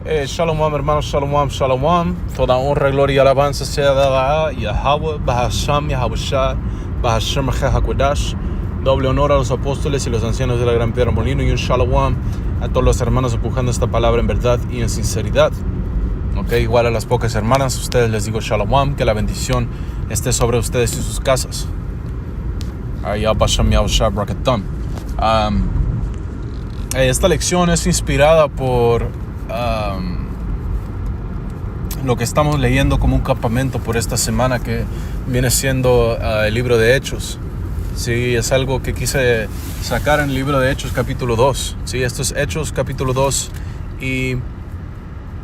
Shalom, hermanos, shalom, shalom. Toda honra, gloria y alabanza sea dada a Yahweh, Bahasham, Yahabushah, Bahasham, Hakwadash. Doble honor a los apóstoles y los ancianos de la Gran Piedra Molino, y un shalom a todos los hermanos empujando esta palabra en verdad y en sinceridad. Igual a las pocas hermanas, a ustedes les digo shalom, que la bendición esté sobre ustedes y sus casas. Esta lección es inspirada por lo que estamos leyendo como un campamento por esta semana, que viene siendo el libro de Hechos. Sí, es algo que quise sacar en el libro de Hechos capítulo 2. Sí, esto es Hechos capítulo 2 y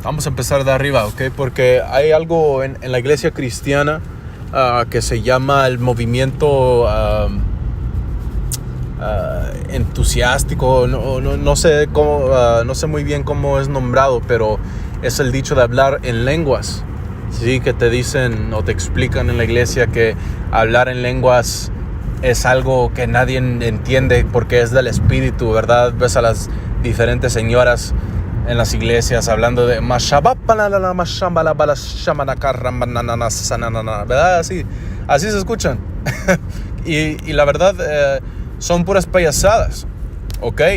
vamos a empezar de arriba, porque hay algo en la iglesia cristiana que se llama el movimiento entusiástico. No sé cómo, no sé muy bien cómo es nombrado, pero es el dicho de hablar en lenguas. Sí, que te dicen o te explican en la iglesia que hablar en lenguas es algo que nadie entiende porque es del espíritu, ¿verdad? Ves a las diferentes señoras en las iglesias hablando de ¿verdad? Así se escuchan. y la verdad son puras payasadas,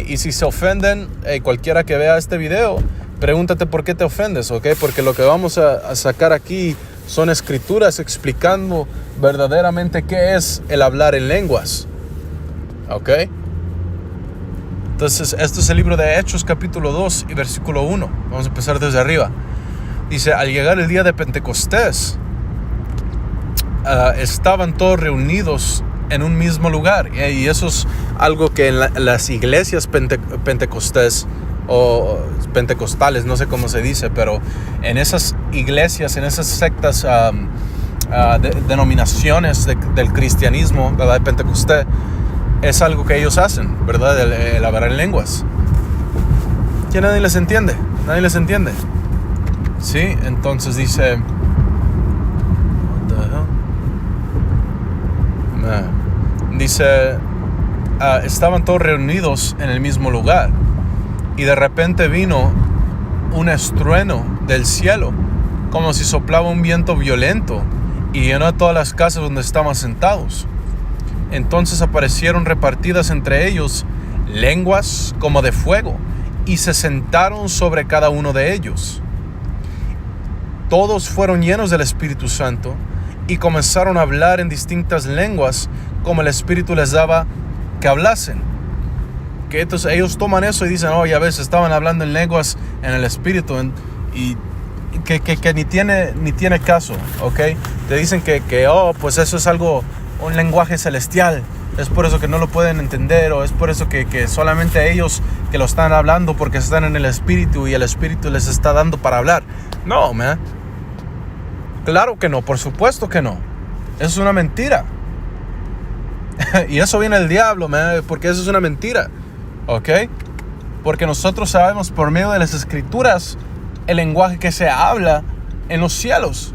y si se ofenden, cualquiera que vea este video, pregúntate por qué te ofendes, porque lo que vamos a sacar aquí son escrituras explicando verdaderamente qué es el hablar en lenguas. Entonces, esto es el libro de Hechos capítulo 2 y versículo 1. Vamos a empezar desde arriba. Dice: al llegar el día de Pentecostés, estaban todos reunidos en un mismo lugar. Y eso es algo que en las iglesias pentecostés o pentecostales, no sé cómo se dice, pero en esas iglesias, en esas sectas, denominaciones del cristianismo, ¿verdad? De Pentecostés, es algo que ellos hacen, ¿verdad? El hablar en lenguas. Que nadie les entiende. Sí, entonces dice: estaban todos reunidos en el mismo lugar, y de repente vino un estruendo del cielo, como si soplaba un viento violento, y llenó todas las casas donde estaban sentados. Entonces aparecieron repartidas entre ellos lenguas como de fuego, y se sentaron sobre cada uno de ellos. Todos fueron llenos del Espíritu Santo y comenzaron a hablar en distintas lenguas como el Espíritu les daba que hablasen. Que entonces ellos toman eso y dicen: ya ves, estaban hablando en lenguas en el Espíritu, y que ni tiene caso, Te dicen que pues eso es algo, un lenguaje celestial, es por eso que no lo pueden entender, o es por eso que solamente ellos que lo están hablando porque están en el Espíritu y el Espíritu les está dando para hablar. No, man. Claro que no, por supuesto que no. Eso es una mentira. Y eso viene del diablo, man, porque eso es una mentira. Porque nosotros sabemos por medio de las escrituras el lenguaje que se habla en los cielos.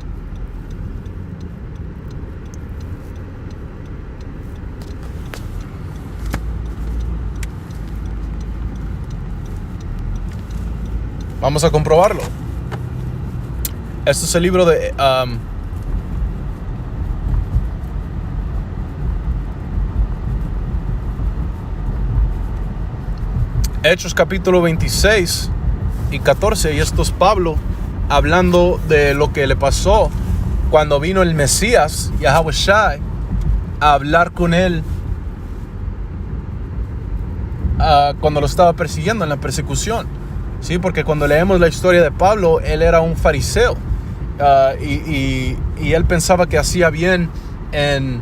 Vamos a comprobarlo. Este es el libro de Hechos capítulo 26 y 14. Y esto es Pablo hablando de lo que le pasó cuando vino el Mesías, Yahabushah, a hablar con él cuando lo estaba persiguiendo en la persecución. Sí, porque cuando leemos la historia de Pablo, él era un fariseo, y él pensaba que hacía bien en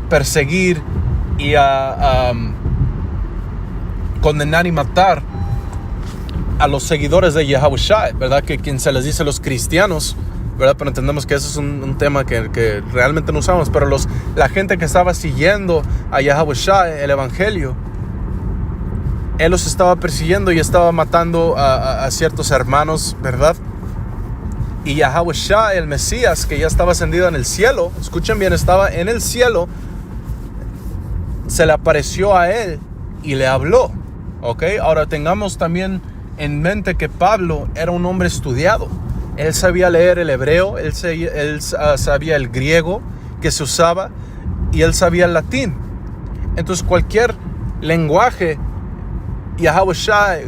perseguir y condenar y matar a los seguidores de Yahabushah, ¿verdad? Que quien se les dice los cristianos, ¿verdad? Pero entendemos que eso es un tema que realmente no usamos. Pero la gente que estaba siguiendo a Yahabushah, el evangelio, él los estaba persiguiendo y estaba matando a ciertos hermanos, ¿verdad? Y Yahabushah, el Mesías, que ya estaba ascendido en el cielo, escuchen bien, estaba en el cielo, se le apareció a él y le habló. Ahora tengamos también en mente que Pablo era un hombre estudiado. Él sabía leer el hebreo, él sabía el griego que se usaba y él sabía el latín. Entonces cualquier lenguaje Yahweh Shai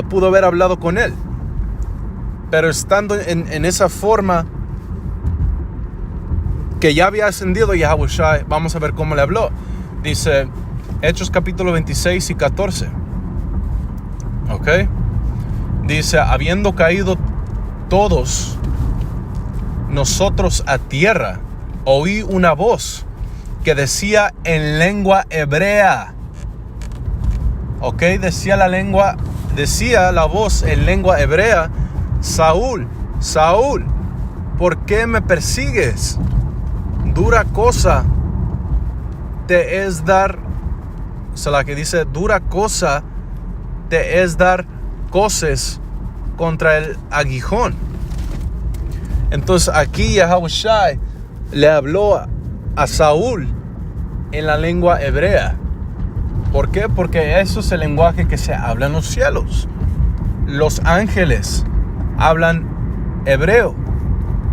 pudo haber hablado con él. Pero estando en esa forma que ya había ascendido Yahweh Shai, vamos a ver cómo le habló. Dice Hechos capítulo 26 y 14. ¿Ok? Dice, habiendo caído todos nosotros a tierra, oí una voz que decía en lengua hebrea. ¿Ok? Decía la voz en lengua hebrea: Saúl, Saúl, ¿por qué me persigues? Dura cosa te es dar, o sea, la que dice, dura cosa te es dar coces contra el aguijón. Entonces aquí Yahweh Shai le habló a Saúl en la lengua hebrea. ¿Por qué? Porque eso es el lenguaje que se habla en los cielos. Los ángeles hablan hebreo,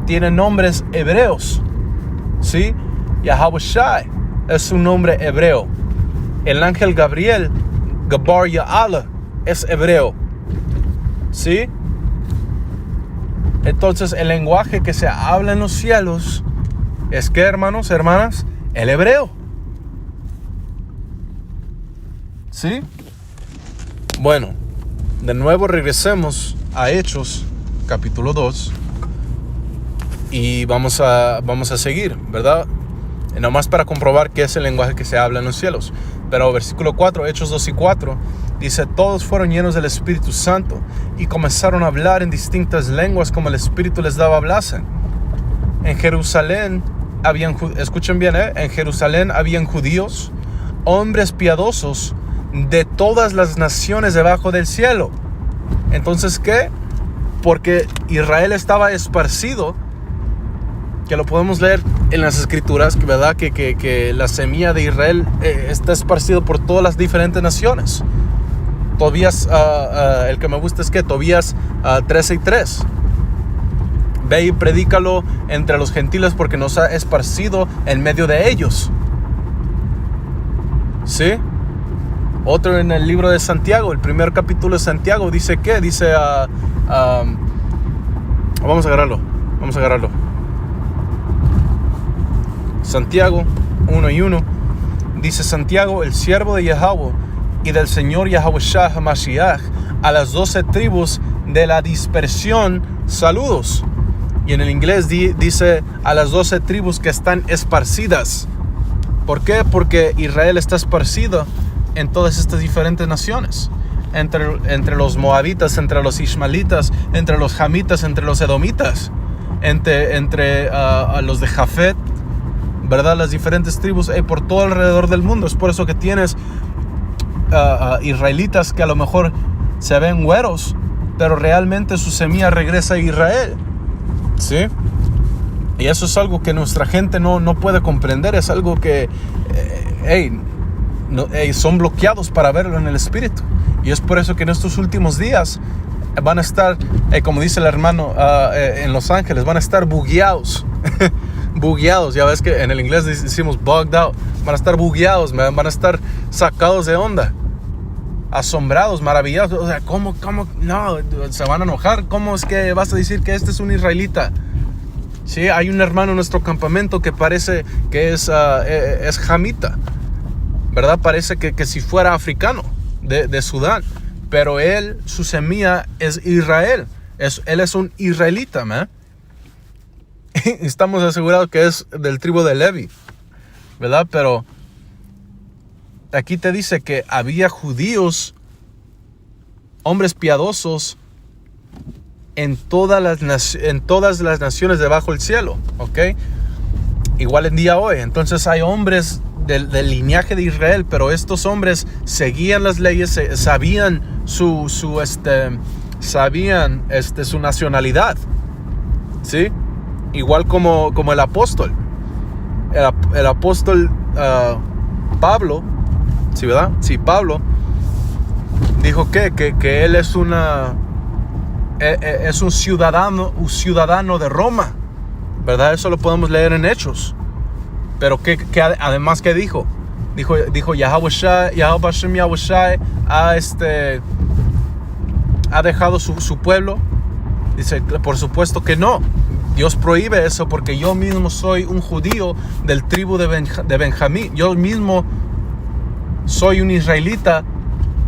tienen nombres hebreos, ¿sí? Yahweh Shai es un nombre hebreo. El ángel Gabriel, Gabar Ya'ala, es hebreo, ¿sí? Entonces el lenguaje que se habla en los cielos es, ¿qué, hermanos, hermanas? El hebreo, ¿sí? Bueno, de nuevo regresemos a Hechos capítulo 2 y vamos a seguir, ¿verdad? Nomás para comprobar qué es el lenguaje que se habla en los cielos. Pero versículo 4, Hechos 2 y 4, dice: todos fueron llenos del Espíritu Santo y comenzaron a hablar en distintas lenguas como el Espíritu les daba hablasen. En Jerusalén escuchen bien, en Jerusalén habían judíos, hombres piadosos de todas las naciones debajo del cielo. Entonces, ¿qué? Porque Israel estaba esparcido, que lo podemos leer en las escrituras, ¿verdad? Que la semilla de Israel está esparcido por todas las diferentes naciones. Tobías, el que me gusta es que Tobías 13:3. Ve y predícalo entre los gentiles porque nos ha esparcido en medio de ellos. ¿Sí? Otro en el libro de Santiago, el primer capítulo de Santiago, dice ¿qué? Dice, vamos a agarrarlo. Santiago 1:1 dice: Santiago, el siervo de Yahweh y del Señor Yahweh Shah HaMashiach, a las 12 tribus de la dispersión, saludos. Y en el inglés dice a las 12 tribus que están esparcidas. ¿Por qué? Porque Israel está esparcido en todas estas diferentes naciones. Entre los moabitas, entre los ismaelitas, entre los jamitas, entre los edomitas, entre los de Jafet, ¿verdad? Las diferentes tribus por todo alrededor del mundo. Es por eso que tienes israelitas que a lo mejor se ven güeros, pero realmente su semilla regresa a Israel, ¿sí? Y eso es algo que nuestra gente no puede comprender. Es algo que son bloqueados para verlo en el espíritu. Y es por eso que en estos últimos días van a estar, como dice el hermano en Los Ángeles, van a estar bugueados. Bugueados, ya ves que en el inglés decimos bugged out. Van a estar bugueados, van a estar sacados de onda, asombrados, maravillados. O sea, ¿cómo? No, se van a enojar. ¿Cómo es que vas a decir que este es un israelita? Sí, hay un hermano en nuestro campamento que parece que es jamita, ¿verdad? Parece que si fuera africano de Sudán, pero su semilla es Israel. Él es un israelita, man. Estamos asegurados que es del tribu de Levi, ¿verdad? Pero aquí te dice que había judíos, hombres piadosos en todas las naciones debajo del cielo, ¿ok? Igual en día hoy. Entonces hay hombres del linaje de Israel, pero estos hombres seguían las leyes, sabían su nacionalidad, ¿sí? Igual como el apóstol. El apóstol Pablo, ¿sí, verdad? Sí, Pablo dijo que él es un ciudadano de Roma, ¿verdad? Eso lo podemos leer en Hechos. Pero además, ¿qué dijo? Dijo Yahweh Hashem Yahweh Shai ha dejado su pueblo. Dice, por supuesto que no. Dios prohíbe eso porque yo mismo soy un judío del tribu de Benjamín. Yo mismo soy un israelita,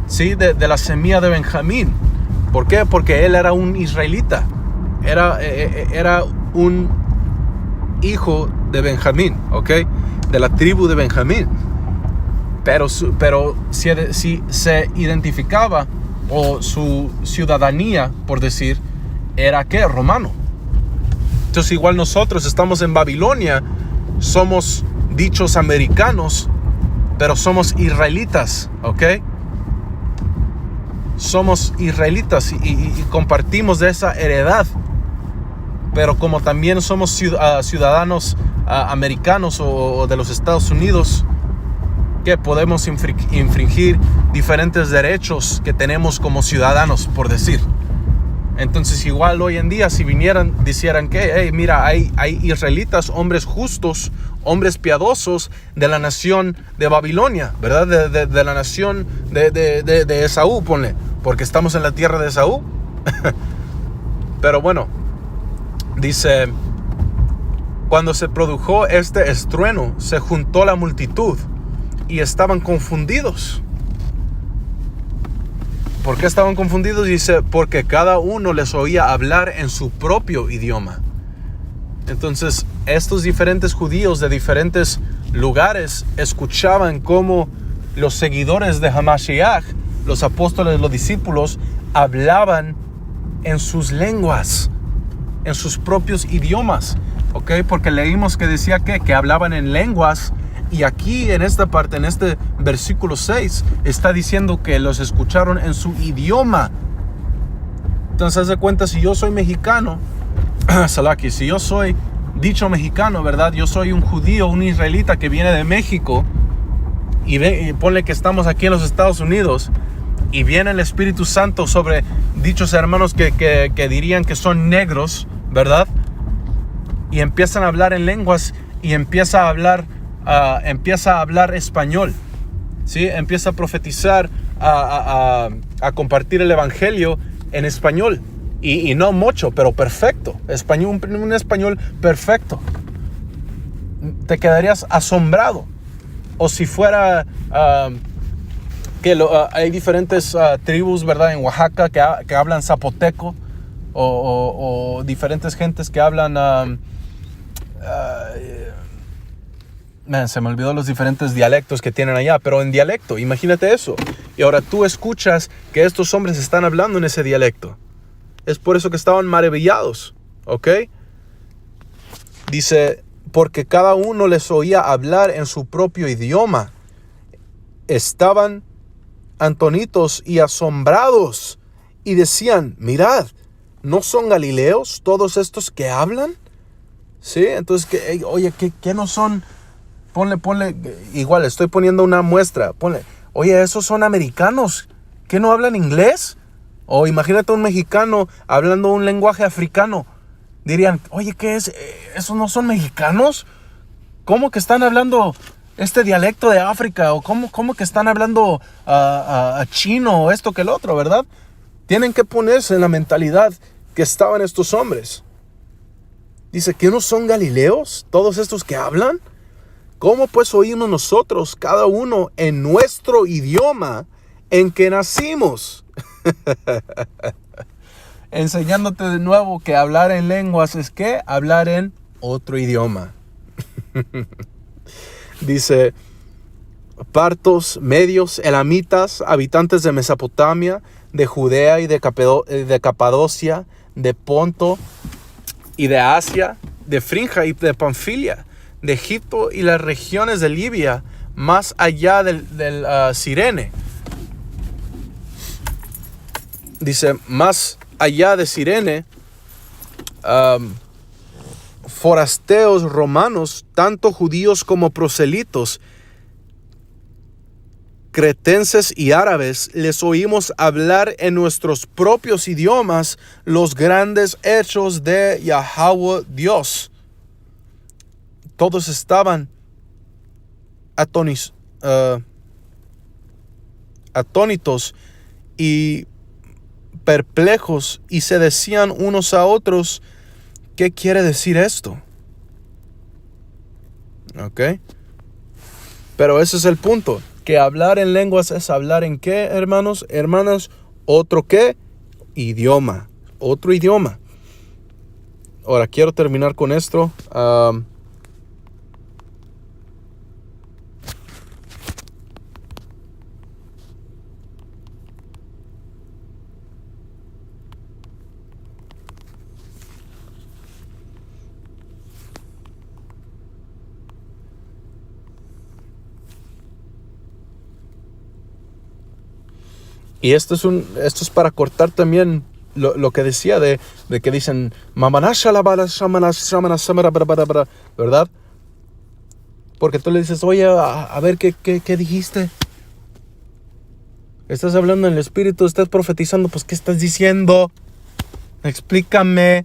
¿sí? de la semilla de Benjamín. ¿Por qué? Porque él era un israelita. Era un hijo de Benjamín, ¿ok? De la tribu de Benjamín. Pero si se identificaba, o su ciudadanía, por decir, era ¿qué? Romano. Entonces igual nosotros estamos en Babilonia, somos dichos americanos, pero somos israelitas, ¿ok? Somos israelitas y compartimos de esa heredad. Pero como también somos ciudadanos americanos o de los Estados Unidos, que podemos infringir diferentes derechos que tenemos como ciudadanos, por decir. Entonces igual hoy en día si dijeran que hey, mira, hay israelitas, hombres justos, hombres piadosos de la nación de Babilonia, ¿verdad? De la nación de Esaú, ponle, porque estamos en la tierra de Esaú. Pero bueno, dice, cuando se produjo este estruendo, se juntó la multitud y estaban confundidos. ¿Por qué estaban confundidos? Dice, porque cada uno les oía hablar en su propio idioma. Entonces, estos diferentes judíos de diferentes lugares escuchaban cómo los seguidores de Hamashiach, los apóstoles, los discípulos, hablaban en sus lenguas, en sus propios idiomas. ¿Ok? Porque leímos que decía que hablaban en lenguas. Y aquí en esta parte, en este versículo 6, está diciendo que los escucharon en su idioma. Entonces, haz de cuenta, si yo soy mexicano, Salaki, si yo soy dicho mexicano, ¿verdad? Yo soy un judío, un israelita que viene de México, y ponle que estamos aquí en los Estados Unidos, y viene el Espíritu Santo sobre dichos hermanos que dirían que son negros, ¿verdad? Y empiezan a hablar en lenguas, y empieza a hablar español, ¿sí? Empieza a profetizar, a compartir el evangelio en español, y no mucho, pero perfecto, un español perfecto. Te quedarías asombrado. O si fuera hay diferentes tribus, ¿verdad? En Oaxaca que hablan zapoteco, o diferentes gentes que hablan se me olvidó los diferentes dialectos que tienen allá, pero en dialecto, imagínate eso. Y ahora tú escuchas que estos hombres están hablando en ese dialecto. Es por eso que estaban maravillados, ¿ok? Dice, porque cada uno les oía hablar en su propio idioma. Estaban atónitos y asombrados y decían, mirad, ¿no son galileos todos estos que hablan? ¿Sí? Entonces, oye, ¿qué no son? Ponle, igual estoy poniendo una muestra. Ponle, oye, ¿esos son americanos que no hablan inglés? O imagínate un mexicano hablando un lenguaje africano. Dirían, oye, ¿qué es? ¿Esos no son mexicanos? ¿Cómo que están hablando este dialecto de África? ¿O cómo que están hablando chino o esto que el otro, verdad? Tienen que ponerse en la mentalidad que estaban estos hombres. Dice, ¿que no son galileos todos estos que hablan? ¿Cómo pues oímos nosotros, cada uno en nuestro idioma en que nacimos? Enseñándote de nuevo que hablar en lenguas es que hablar en otro idioma. Dice, partos, medios, elamitas, habitantes de Mesopotamia, de Judea y de Capadocia, de Ponto y de Asia, de Fringia y de Panfilia, de Egipto y las regiones de Libia, más allá del Cirene. Dice, más allá de Cirene, forasteos romanos, tanto judíos como proselitos, cretenses y árabes les oímos hablar en nuestros propios idiomas los grandes hechos de Yahweh Dios. Todos estaban atónitos y perplejos y se decían unos a otros, ¿qué quiere decir esto? ¿Ok? Pero ese es el punto, que hablar en lenguas es hablar en ¿qué, hermanos? Hermanas, ¿otro qué? Idioma, otro idioma. Ahora, quiero terminar con esto. Y esto es para cortar también lo que decía de que dicen ¿verdad? Porque tú le dices, oye, a ver, ¿qué dijiste? Estás hablando en el espíritu, estás profetizando, pues ¿qué estás diciendo? Explícame.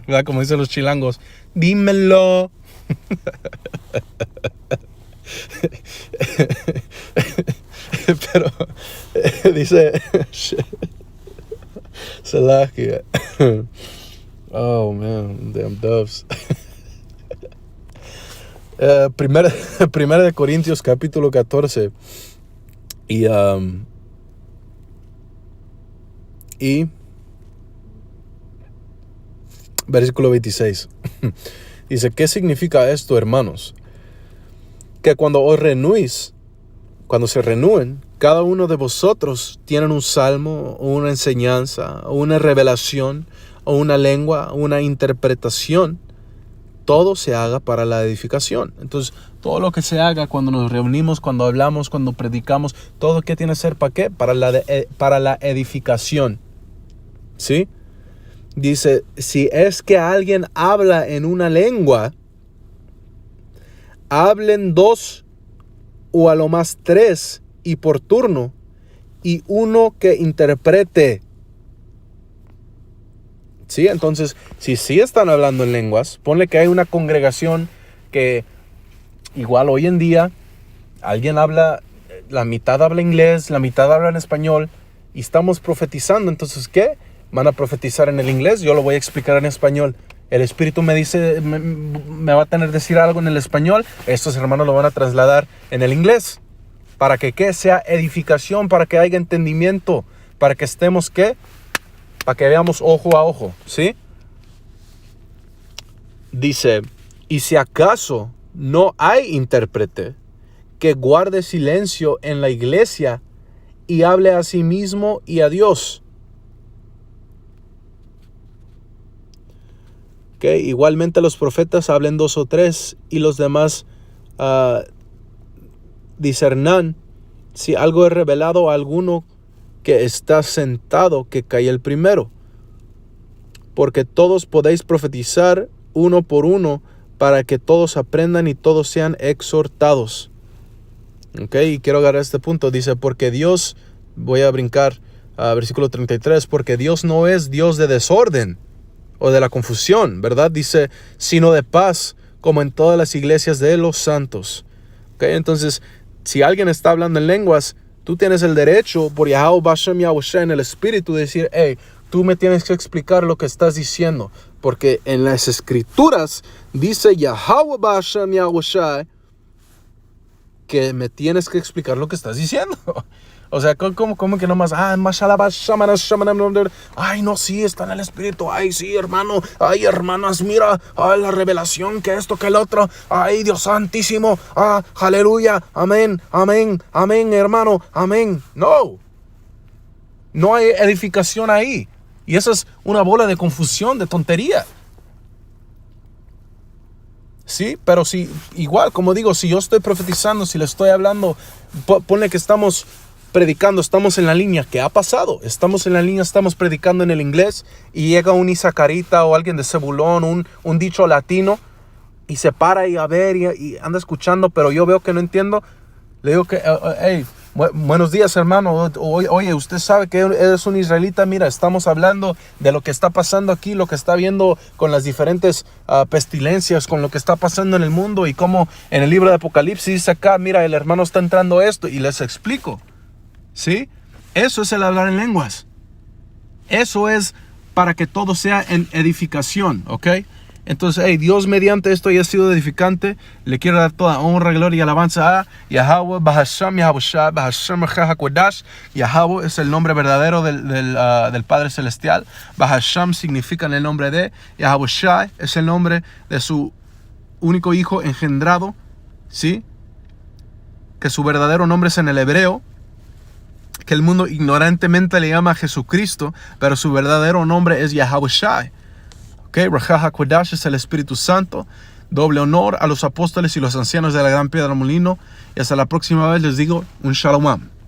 ¿Verdad? Como dicen los chilangos, dímelo. Pero dice Salakia. Oh man, damn doves. Primera de Corintios capítulo 14 y versículo 26. Dice, ¿qué significa esto, hermanos? Que cuando se reúnen, cada uno de vosotros tiene un salmo, o una enseñanza, o una revelación, o una lengua, una interpretación. Todo se haga para la edificación. Entonces, todo lo que se haga cuando nos reunimos, cuando hablamos, cuando predicamos, todo que tiene que ser ¿para qué? Para la edificación. ¿Sí? Dice, si es que alguien habla en una lengua, hablen 2 o a lo más 3 y por turno, y uno que interprete. Sí, entonces, si sí están hablando en lenguas, ponle que hay una congregación que igual hoy en día alguien habla, la mitad habla inglés, la mitad habla en español, y estamos profetizando. Entonces, ¿qué? Van a profetizar en el inglés, yo lo voy a explicar en español. El Espíritu me dice, me va a tener que decir algo en el español. Estos hermanos lo van a trasladar en el inglés. Para que ¿qué? Sea edificación, para que haya entendimiento, para que estemos ¿qué? Para que veamos ojo a ojo, ¿sí? Dice, y si acaso no hay intérprete, que guarde silencio en la iglesia y hable a sí mismo y a Dios. Okay. Igualmente los profetas hablen 2 o 3 y los demás discernan si algo es revelado a alguno que está sentado, que cae el primero. Porque todos podéis profetizar uno por uno, para que todos aprendan y todos sean exhortados. Okay. Y quiero agarrar este punto. Dice, porque Dios, voy a brincar a versículo 33, porque Dios no es Dios de desorden o de la confusión, ¿verdad? Dice, sino de paz, como en todas las iglesias de los santos. Okay. Entonces, si alguien está hablando en lenguas, tú tienes el derecho, por Yahweh Bashem Yahushua, en el espíritu, de decir, hey, tú me tienes que explicar lo que estás diciendo. Porque en las escrituras dice Yahweh Bashem Yahushua que me tienes que explicar lo que estás diciendo. O sea, ¿cómo que nomás? Ay, no, sí, está en el espíritu. Ay, sí, hermano. Ay, hermanas, mira. Ay, la revelación, que esto, que el otro. Ay, Dios santísimo. Ah, aleluya. Amén, amén, amén, hermano. Amén. No. No hay edificación ahí. Y eso es una bola de confusión, de tontería. Sí, pero si, igual, como digo, si yo estoy profetizando, si le estoy hablando, ponle que estamos predicando, estamos en la línea. ¿Qué ha pasado? Estamos en la línea, estamos predicando en el inglés y llega un Isacarita o alguien de Zebulón, un dicho latino, y se para y a ver y anda escuchando, pero yo veo que no entiendo. Le digo que, hey, Buenos días, hermano. Oye, usted sabe que eres un israelita. Mira, estamos hablando de lo que está pasando aquí, lo que está viendo con las diferentes pestilencias, con lo que está pasando en el mundo y cómo en el libro de Apocalipsis dice acá, mira, el hermano está entrando esto y les explico. ¿Sí? Eso es el hablar en lenguas. Eso es para que todo sea en edificación, ¿ok? Entonces, Dios mediante esto ya ha sido edificante. Le quiero dar toda honra, gloria y alabanza a Yahweh, Bahasham, Yahushua, Bahasham, HaKodash. Yahweh es el nombre verdadero del Padre Celestial. Bahasham significa en el nombre de. Yahushua es el nombre de su único hijo engendrado, ¿sí? Que su verdadero nombre es en el hebreo, que el mundo ignorantemente le llama Jesucristo, pero su verdadero nombre es Yahushua. Okay, Raja HaKodash es el Espíritu Santo. Doble honor a los apóstoles y los ancianos de la gran piedra del molino. Y hasta la próxima vez les digo un shalom.